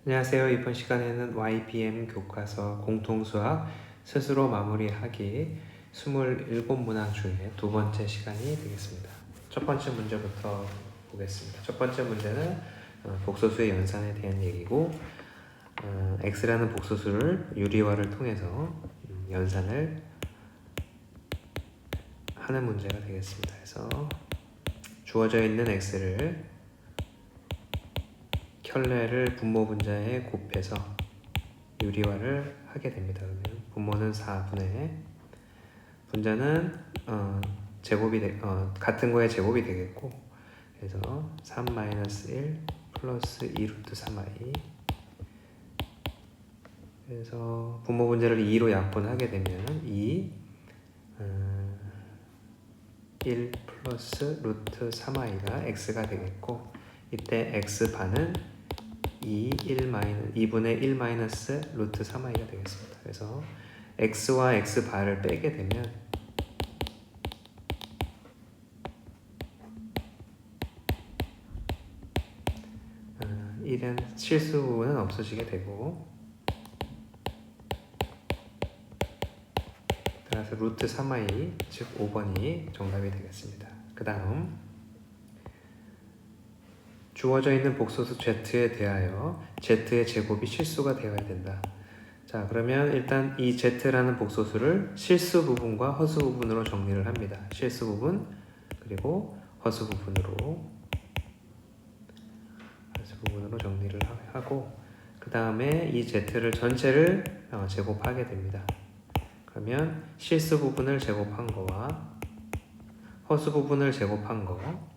안녕하세요. 이번 시간에는 YBM 교과서 공통수학 스스로 마무리하기 27문항 중에 두 번째 시간이 되겠습니다. 첫 번째 문제부터 보겠습니다. 첫 번째 문제는 복소수의 연산에 대한 얘기고 x라는 복소수를 유리화를 통해서 연산을 하는 문제가 되겠습니다. 그래서 주어져 있는 x를 켤레를 분모 분자에 곱해서 유리화를 하게 됩니다. 그러면 분모는 4분의 분자는 제곱이 같은 거에 제곱이 되겠고, 그래서 3-1 플러스 2 루트 3i. 그래서 분모 분자를 2로 약분하게 되면 1 플러스 루트 3i가 x가 되겠고, 이때 x반은 2분의 1 마이너스 루트 3i가 되겠습니다. 그래서 x와 x바를 빼게 되면 1은 실수 부분은 없어지게 되고, 따라서 루트 3i, 즉 5번이 정답이 되겠습니다. 그 다음 주어져 있는 복소수 z에 대하여 z의 제곱이 실수가 되어야 된다. 자, 그러면 일단 이 z라는 복소수를 실수 부분과 허수 부분으로 정리를 합니다. 실수 부분 그리고 허수 부분으로 정리를 하고, 그 다음에 이 z를 전체를 제곱하게 됩니다. 그러면 실수 부분을 제곱한 거와 허수 부분을 제곱한 거,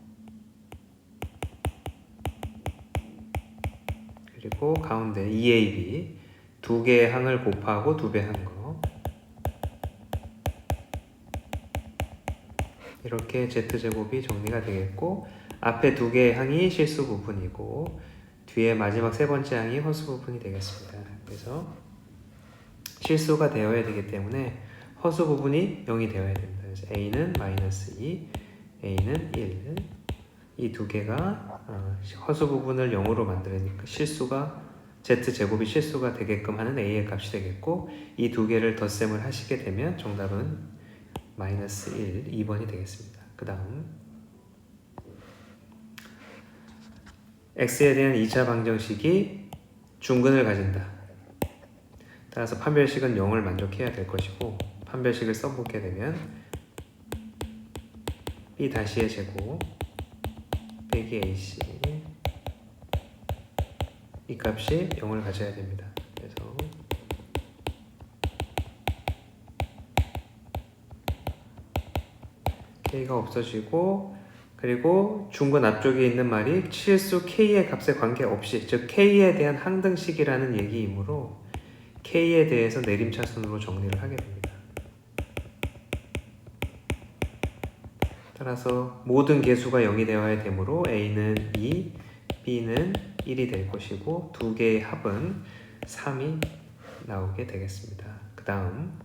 그리고 가운데 EAB 두 개의 항을 곱하고 2배 한 거, 이렇게 z제곱이 정리가 되겠고, 앞에 두 개의 항이 실수 부분이고 뒤에 마지막 세 번째 항이 허수 부분이 되겠습니다. 그래서 실수가 되어야 되기 때문에 허수 부분이 0이 되어야 됩니다. 그래서 a는 마이너스 2, a는 1. 이 두 개가 허수 부분을 0으로 만들으니까 실수가 z제곱이 실수가 되게끔 하는 a의 값이 되겠고, 이 두 개를 덧셈을 하시게 되면 정답은 마이너스 1, 2번이 되겠습니다. 그 다음 x에 대한 2차 방정식이 중근을 가진다. 따라서 판별식은 0을 만족해야 될 것이고, 판별식을 써보게 되면 b 다시의 제곱 빼기 ac, 이 값이 0을 가져야 됩니다. 그래서 k가 없어지고, 그리고 중근 앞쪽에 있는 말이 실수 k의 값에 관계없이, 즉 k에 대한 항등식이라는 얘기이므로 k에 대해서 내림차순으로 정리를 하게 됩니다. 따라서 모든 개수가 0이 되어야 되므로 a는 2, b는 1이 될 것이고, 두 개의 합은 3이 나오게 되겠습니다. 그 다음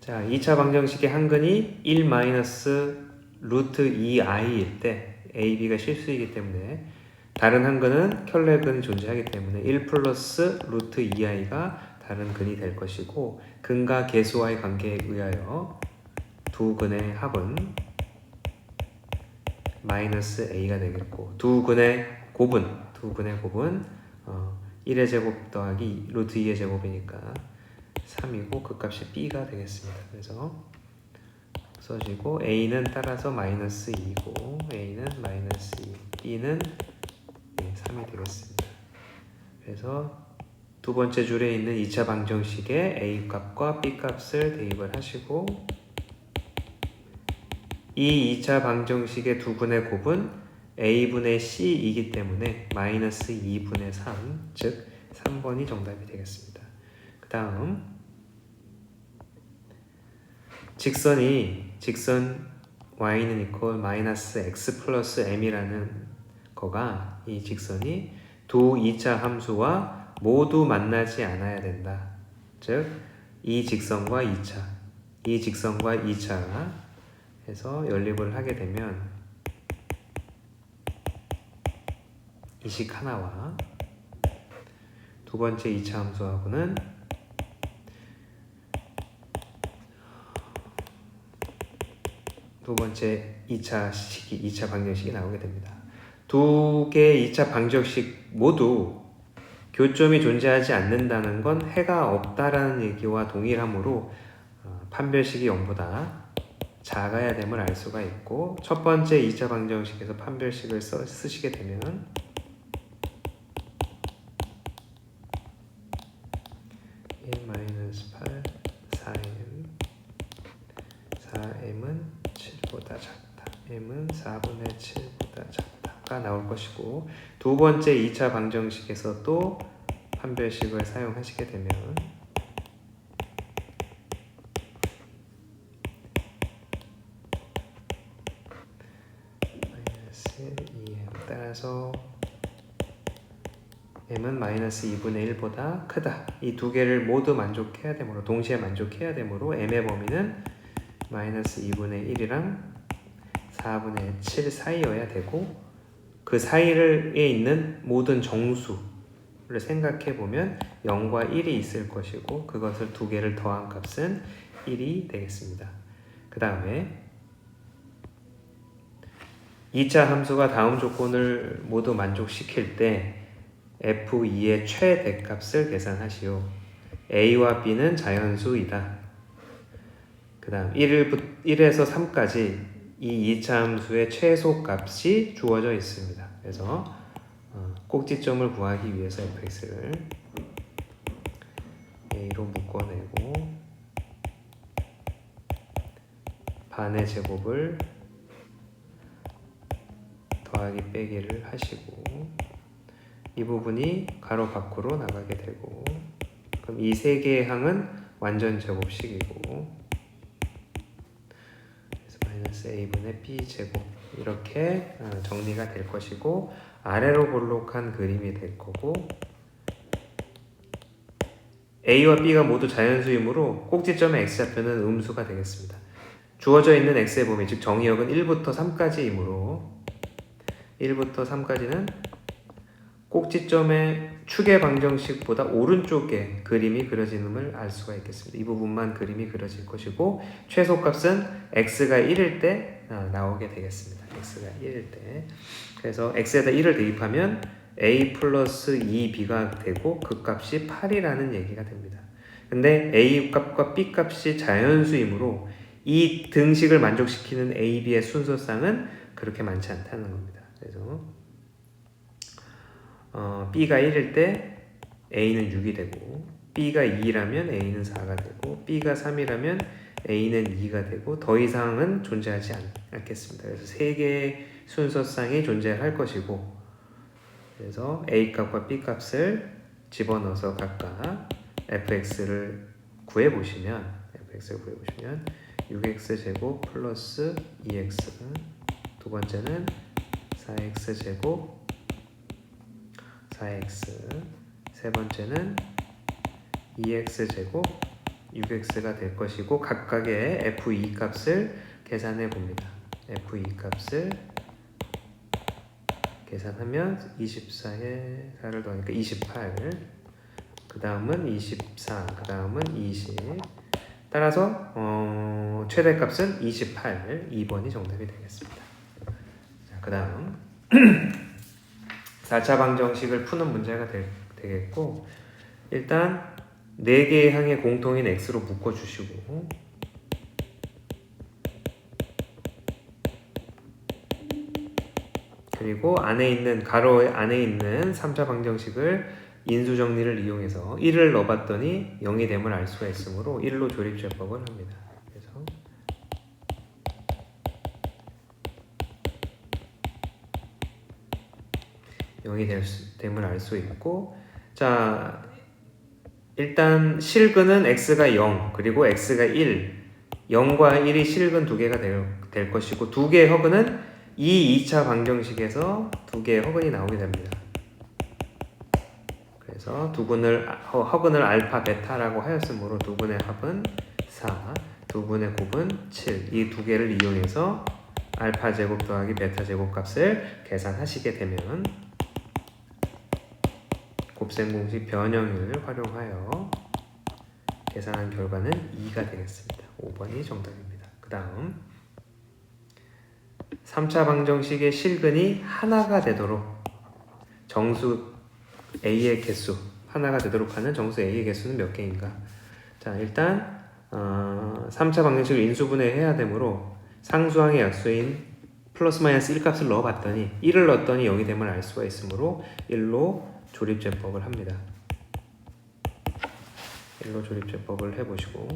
자, 2차 방정식의 항근이 1 마이너스 루트 2i일 때 ab가 실수이기 때문에 다른 항근은 켤레근이 존재하기 때문에 1 플러스 루트 2i가 다른 근이 될 것이고, 근과 개수와의 관계에 의하여 두 근의 합은 마이너스 a가 되겠고, 두 근의 곱은 1의 제곱 더하기 루트 2의 제곱이니까 3이고 그 값이 b가 되겠습니다. 그래서 써지고 a는 따라서 마이너스 2고 a는 마이너스 2, b는 3이 되겠습니다. 그래서 두 번째 줄에 있는 2차 방정식에 a 값과 b 값을 대입을 하시고, 이 2차 방정식의 두 근의 곱은 a분의 c이기 때문에 마이너스 2분의 3, 즉 3번이 정답이 되겠습니다. 그 다음 직선 y는 이퀄 마이너스 x 플러스 m이라는 거가, 이 직선이 두 2차 함수와 모두 만나지 않아야 된다. 즉 이 직선과 2차 해서 연립을 하게 되면 이식 하나와 두 번째 2차 함수하고는 두 번째 2차 방정식이 나오게 됩니다. 두 개의 2차 방정식 모두 교점이 존재하지 않는다는 건 해가 없다라는 얘기와 동일하므로 판별식이 0보다 작아야 됨을 알 수가 있고, 첫 번째 2차 방정식에서 판별식을 쓰시게 되면 (1-8) 4m은 7보다 작다, m은 4분의 7보다 작다가 나올 것이고, 두 번째 2차 방정식에서 또 판별식을 사용하시게 되면 (-2m) 따라서 m은 (-2분의 1보다) 크다. 이 두 개를 모두 만족해야 되므로, 동시에 만족해야 되므로 m의 범위는 (-2분의 1이랑 4분의 7 사이여야 되고, 그 사이에 있는 모든 정수를 생각해 보면 0과 1이 있을 것이고, 그것을 두 개를 더한 값은 1이 되겠습니다. 그 다음에 2차 함수가 다음 조건을 모두 만족시킬 때 f2의 최대값을 계산하시오. a와 b는 자연수이다. 그 다음 1에서 3까지 이 2차 함수의 최소값이 주어져 있습니다. 그래서 꼭지점을 구하기 위해서 fx를 a로 묶어내고 반의 제곱을 더하기 빼기를 하시고, 이 부분이 가로 밖으로 나가게 되고, 그럼 이 세 개의 항은 완전 제곱식이고, 그래서 (-a분의 b제곱) 이렇게 정리가 될 것이고, 아래로 볼록한 그림이 될 거고, a와 b가 모두 자연수이므로 꼭지점의 x좌표는 음수가 되겠습니다. 주어져 있는 x의 범위, 즉 정의역은 1부터 3까지이므로 1부터 3까지는 꼭지점의 축의 방정식보다 오른쪽에 그림이 그려지는걸 알 수가 있겠습니다. 이 부분만 그림이 그려질 것이고, 최소값은 x가 1일 때 나오게 되겠습니다. x가 1일 때. 그래서 x에다 1을 대입하면 a 플러스 2b가 되고 그 값이 8이라는 얘기가 됩니다. 근데 a 값과 b 값이 자연수이므로 이 등식을 만족시키는 a, b의 순서상은 그렇게 많지 않다는 겁니다. 그래서 b가 1일 때 a는 6이 되고, b가 2라면 a는 4가 되고, b가 3이라면 a는 2가 되고, 더 이상은 존재하지 않겠습니다. 그래서 세 개의 순서상이 존재할 것이고, 그래서 a 값과 b 값을 집어넣어서 각각 fx를 구해보시면 6x제곱 플러스 2x, 두 번째는 4x제곱 4x, 세 번째는 2x제곱 6x가 될 것이고, 각각의 f2 값을 계산해 봅니다. f2 값을 계산하면 24에 4를 더하니까 28, 그 다음은 24, 그 다음은 20. 따라서 최대값은 28, 2번이 정답이 되겠습니다. 그 다음 4차 방정식을 푸는 문제가 되겠고, 일단 4개의 항의 공통인 x로 묶어주시고, 그리고 안에 있는 가로 안에 있는 3차 방정식을 인수정리를 이용해서 1을 넣어봤더니 0이 됨을 알 수가 있으므로 1로 조립제법을 합니다. 그래서 (0이) 됨을 알 수 있고, 자, 일단 실근은 x가 0 그리고 x가 1, 0과 1이 실근 두 개가 될 것이고, 두 개의 허근은 이 2차 방정식에서 두 개의 허근이 나오게 됩니다. 그래서 허근을 알파, 베타라고 하였으므로 두 분의 합은 4, 두 분의 곱은 7, 이 두 개를 이용해서 알파 제곱 더하기 베타 제곱 값을 계산하시게 되면 곱셈 공식 변형을 활용하여 계산한 결과는 2가 되겠습니다. 5번이 정답입니다. 그 다음 3차 방정식의 실근이 하나가 되도록 정수 A의 개수 하나가 되도록 하는 정수 A의 개수는 몇 개인가? 자, 일단 3차 방정식을 인수분해 해야 되므로 상수항의 약수인 플러스 마이너스 1 값을 넣어봤더니 1을 넣었더니 0이 됨을 알 수가 있으므로 1로 조립제법을 합니다. 1로 조립제법을 해보시고,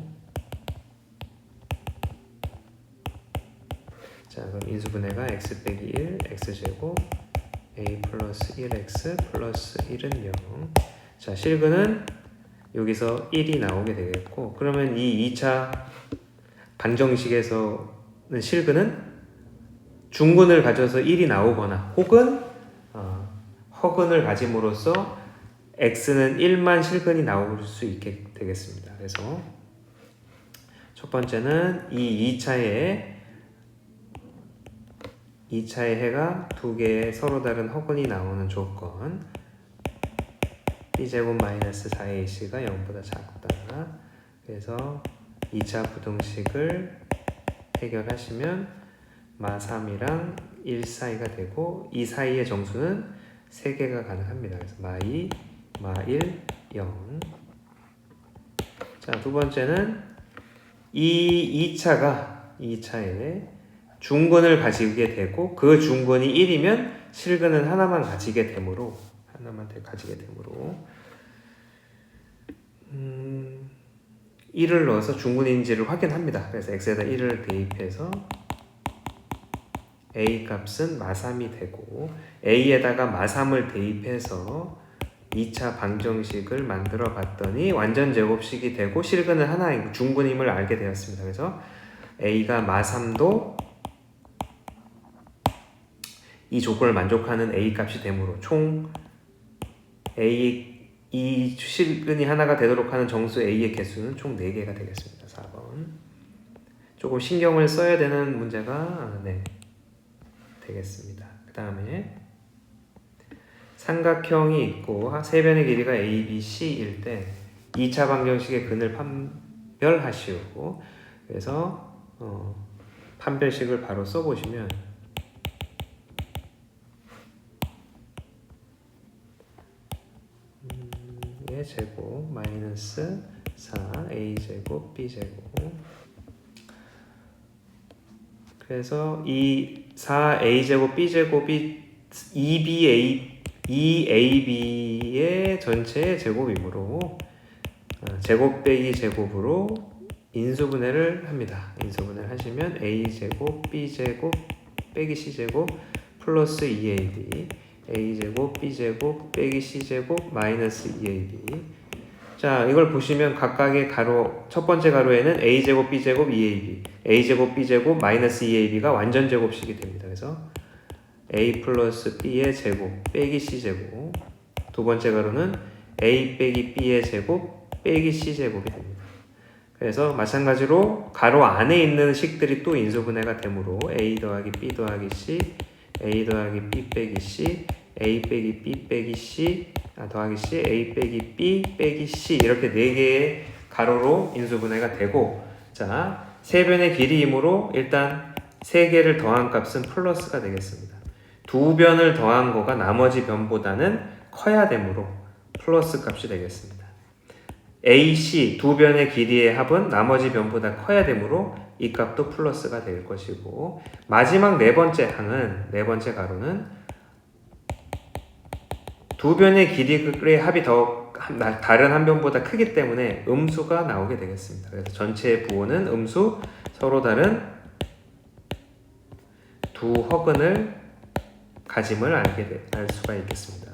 자, 그럼 인수분해가 x 빼기 1 x제곱 a 플러스 1x 플러스 1은 0. 자, 실근은 여기서 1이 나오게 되겠고, 그러면 이 2차 방정식에서는 실근은 중근을 가져서 1이 나오거나 혹은 허근을 가짐으로써 x는 1만 실근이 나올 수 있게 되겠습니다. 그래서 첫 번째는 이 2차에 2차의 해가 두 개의 서로 다른 허근이 나오는 조건, b제곱 마이너스 4ac가 0보다 작다. 그래서 2차 부등식을 해결하시면 마3이랑 1 사이가 되고, 이 사이의 정수는 3개가 가능합니다. 그래서 마2, 마1, 0. 자, 두 번째는 이 2차에 중근을 가지게 되고, 그 중근이 1이면 실근은 하나만 가지게 되므로 1을 넣어서 중근인지를 확인합니다. 그래서 x에다 1을 대입해서 a 값은 마3이 되고, a에다가 마3을 대입해서 2차 방정식을 만들어 봤더니 완전 제곱식이 되고 실근은 하나인 중근임을 알게 되었습니다. 그래서 a가 마3도 이 조건을 만족하는 a 값이 되므로 총 이 실근이 하나가 되도록 하는 정수 a의 개수는 총 4개가 되겠습니다. 4번. 조금 신경을 써야 되는 문제가 되겠습니다. 그 다음에 삼각형이 있고 세 변의 길이가 a, b, c일 때 2차 방정식의 근을 판별하시고, 그래서 판별식을 바로 써보시면 제곱 마이너스 4 a제곱 b제곱, 그래서 이 4a제곱 b제곱이 2ab의 전체의 제곱이므로 제곱 빼기 제곱으로 인수분해를 합니다. 인수분해를 하시면 a제곱 b제곱 빼기 c제곱 플러스 2ab, a제곱 b제곱 빼기 c제곱 마이너스 2ab. 자, 이걸 보시면 각각의 가로, 첫 번째 가로에는 a제곱 b제곱 2ab, a제곱 b제곱 마이너스 2ab가 완전 제곱식이 됩니다. 그래서 a 플러스 b의 제곱 빼기 c제곱, 두 번째 가로는 a 빼기 b의 제곱 빼기 c제곱이 됩니다. 그래서 마찬가지로 가로 안에 있는 식들이 또 인수분해가 되므로 a 더하기 b 더하기 c, a 더하기 b 빼기 c, a 빼기 b 빼기 c 더하기 c, a 빼기 b 빼기 c, 이렇게 4개의 가로로 인수분해가 되고, 자, 세 변의 길이이므로 일단 3개를 더한 값은 플러스가 되겠습니다. 두 변을 더한 거가 나머지 변보다는 커야 되므로 플러스 값이 되겠습니다. AC 두 변의 길이의 합은 나머지 변보다 커야 되므로 이 값도 플러스가 될 것이고, 마지막 네 번째 가로는 두 변의 길이의 합이 더 다른 한 변보다 크기 때문에 음수가 나오게 되겠습니다. 그래서 전체의 부호는 음수, 서로 다른 두 허근을 가짐을 알 수가 있겠습니다.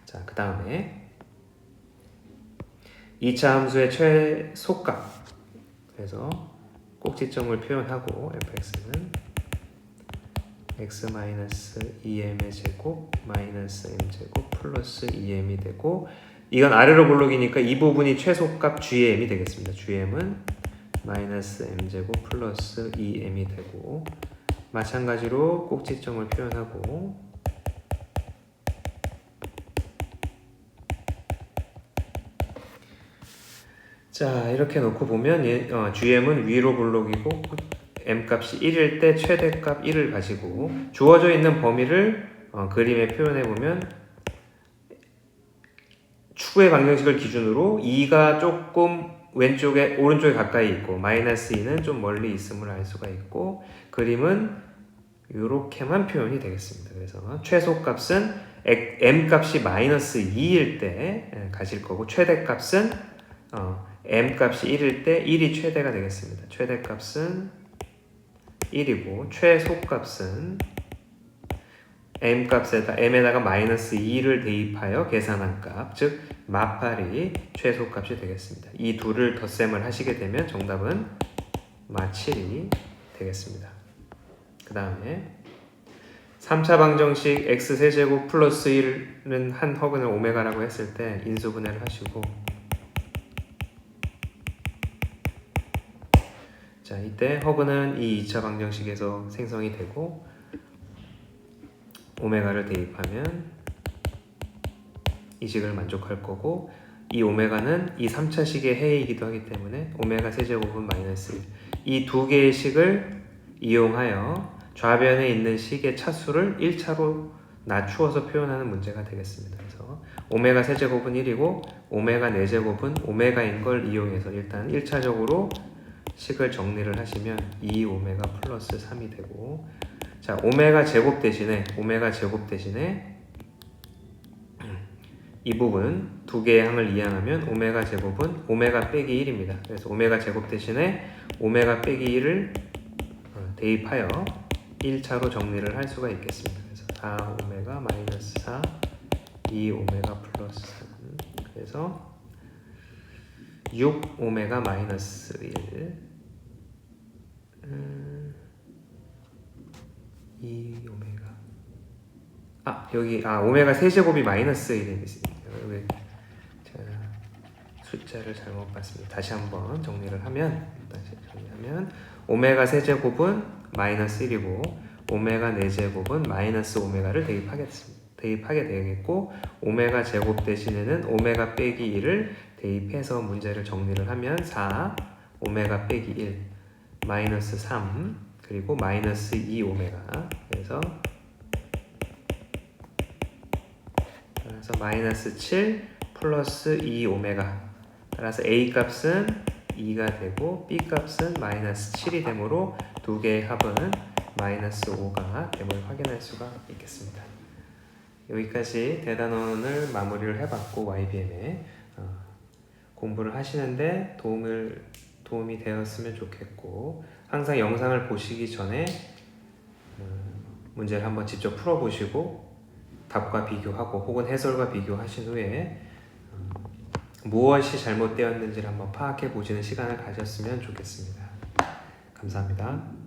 자, 그 다음에 2차 함수의 최소값, 그래서 꼭지점을 표현하고 fx는 x-2m의 제곱 마이너스 m제곱 플러스 2m이 되고, 이건 아래로 볼록이니까 이 부분이 최소값 gm이 되겠습니다. gm은 마이너스 m제곱 플러스 2m이 되고, 마찬가지로 꼭지점을 표현하고 자, 이렇게 놓고 보면 GM은 위로 블록이고 M값이 1일 때 최대값 1을 가지고 주어져 있는 범위를 그림에 표현해 보면 추구의 방정식을 기준으로 2가 조금 오른쪽에 가까이 있고 마이너스 2는 좀 멀리 있음을 알 수가 있고 그림은 이렇게만 표현이 되겠습니다. 그래서 최소값은 M값이 마이너스 2일 때 가질 거고 최대값은 M값이 1일 때 1이 최대가 되겠습니다. 최대값은 1이고 최소값은 M에다가 마이너스 2를 대입하여 계산한 값, 즉 마8이 최소값이 되겠습니다. 이 둘을 덧셈을 하시게 되면 정답은 마7이 되겠습니다. 그 다음에 3차 방정식 x세제곱 플러스 1은 한 허근을 오메가라고 했을 때 인수분해를 하시고 자, 이때 허근은 이 2차 방정식에서 생성이 되고 오메가를 대입하면 이 식을 만족할 거고 이 오메가는 이 3차식의 해이기도 하기 때문에 오메가 세제곱은 마이너스 1 이 두 개의 식을 이용하여 좌변에 있는 식의 차수를 1차로 낮추어서 표현하는 문제가 되겠습니다. 그래서 오메가 세제곱은 1이고 오메가 4제곱은 오메가인 걸 이용해서 일단 1차적으로 식을 정리를 하시면 2오메가 플러스 3이 되고 자, 오메가 제곱 대신에 이 부분 두 개의 항을 이항하면 오메가 제곱은 오메가 빼기 1입니다. 그래서 오메가 제곱 대신에 오메가 빼기 1을 대입하여 1차로 정리를 할 수가 있겠습니다. 그래서 4오메가 마이너스 4 2오메가 플러스 3 그래서 6오메가 마이너스 1 2오메가 여기 오메가 세제곱이 마이너스 1이 있습니다. 제가 숫자를 잘못 봤습니다. 다시 한번 정리를 하면 오메가 세제곱은 마이너스 1이고 오메가 4제곱은 마이너스 오메가를 대입하게 되겠고 오메가 제곱 대신에는 오메가 빼기 1을 대입해서 문제를 정리를 하면 4 오메가 빼기 1 마이너스 3 그리고 마이너스 2오메가 그래서 마이너스 7 플러스 2오메가 따라서 A 값은 2가 되고 B 값은 마이너스 7이 되므로 두 개의 합은 마이너스 5가 됨을 확인할 수가 있겠습니다. 여기까지 대단원을 마무리를 해봤고 YBM에 공부를 하시는데 도움이 되었으면 좋겠고 항상 영상을 보시기 전에 문제를 한번 직접 풀어보시고 답과 비교하고 혹은 해설과 비교하신 후에 무엇이 잘못되었는지를 한번 파악해 보시는 시간을 가졌으면 좋겠습니다. 감사합니다.